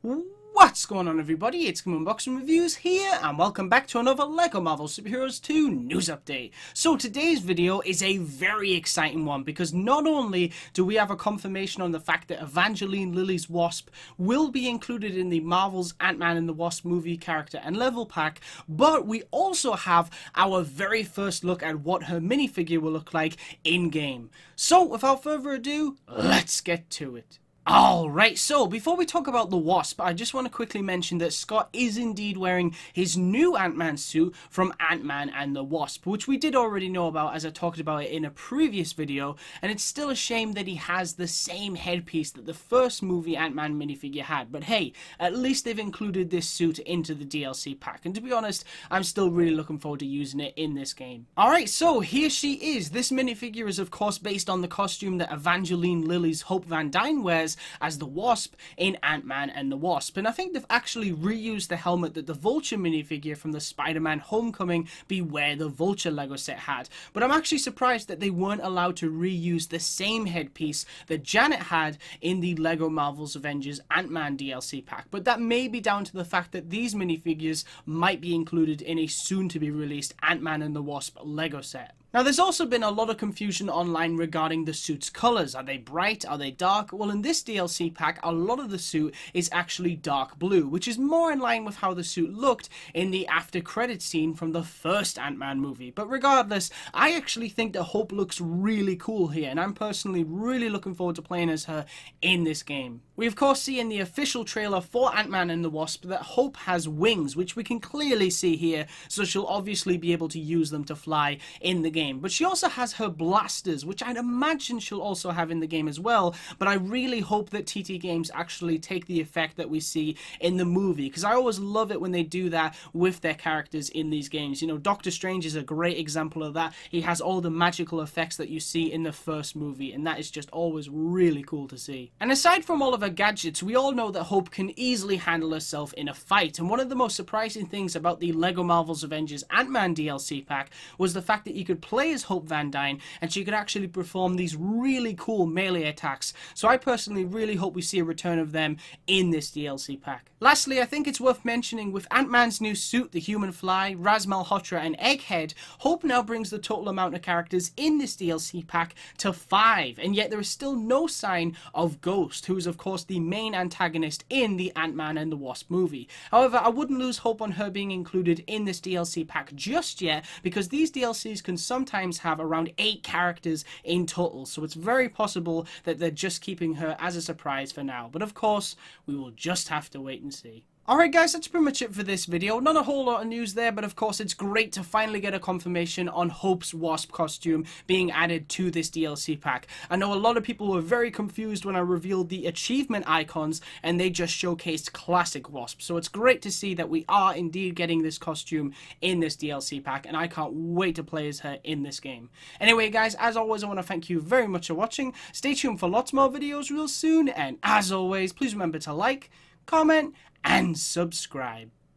What's going on, everybody? It's GameUnboxingReviews here, and welcome back to another LEGO Marvel Superheroes 2 news update. So today's video is a very exciting one, because not only do we have a confirmation on the fact that Evangeline Lilly's Wasp will be included in the Marvel's Ant-Man and the Wasp movie character and level pack, but we also have our very first look at what her minifigure will look like in-game. So without further ado, let's get to it. Alright, so before we talk about the Wasp, I just want to quickly mention that Scott is indeed wearing his new Ant-Man suit from Ant-Man and the Wasp, which we did already know about as I talked about it in a previous video, and it's still a shame that he has the same headpiece that the first movie Ant-Man minifigure had, but hey, at least they've included this suit into the DLC pack, and to be honest, I'm still really looking forward to using it in this game. Alright, so here she is. This minifigure is of course based on the costume that Evangeline Lilly's Hope Van Dyne wears as the Wasp in Ant-Man and the Wasp, and I think they've actually reused the helmet that the Vulture minifigure from the Spider-Man Homecoming Beware the Vulture Lego set had, but I'm actually surprised that they weren't allowed to reuse the same headpiece that Janet had in the Lego Marvel's Avengers Ant-Man DLC pack, but that may be down to the fact that these minifigures might be included in a soon-to-be released Ant-Man and the Wasp Lego set. Now, there's also been a lot of confusion online regarding the suit's colours. Are they bright? Are they dark? Well, in this DLC pack, a lot of the suit is actually dark blue, which is more in line with how the suit looked in the after-credits scene from the first Ant-Man movie. But regardless, I actually think that Hope looks really cool here, and I'm personally really looking forward to playing as her in this game. We of course see in the official trailer for Ant-Man and the Wasp that Hope has wings, which we can clearly see here, so she'll obviously be able to use them to fly in the game. But she also has her blasters, which I'd imagine she'll also have in the game as well, but I really hope that TT Games actually take the effect that we see in the movie, because I always love it when they do that with their characters in these games. You know, Doctor Strange is a great example of that. He has all the magical effects that you see in the first movie, and that is just always really cool to see. And aside from all of her gadgets, we all know that Hope can easily handle herself in a fight, and one of the most surprising things about the LEGO Marvel's Avengers Ant-Man DLC pack was the fact that you could play as Hope Van Dyne and she could actually perform these really cool melee attacks, so I personally really hope we see a return of them in this DLC pack. Lastly, I think it's worth mentioning with Ant-Man's new suit, the Human Fly, Raz Malhotra and Egghead, Hope now brings the total amount of characters in this DLC pack to 5, and yet there is still no sign of Ghost, who is of course the main antagonist in the Ant-Man and the Wasp movie. However, I wouldn't lose hope on her being included in this DLC pack just yet, because these DLCs can sometimes have around 8 characters in total, so it's very possible that they're just keeping her as a surprise for now, but of course we will just have to wait and see. Alright guys, that's pretty much it for this video. Not a whole lot of news there, but of course it's great to finally get a confirmation on Hope's Wasp costume being added to this DLC pack. I know a lot of people were very confused when I revealed the achievement icons and they just showcased classic Wasp. So it's great to see that we are indeed getting this costume in this DLC pack, and I can't wait to play as her in this game. Anyway guys, as always I want to thank you very much for watching. Stay tuned for lots more videos real soon, and as always, please remember to like, comment, and subscribe.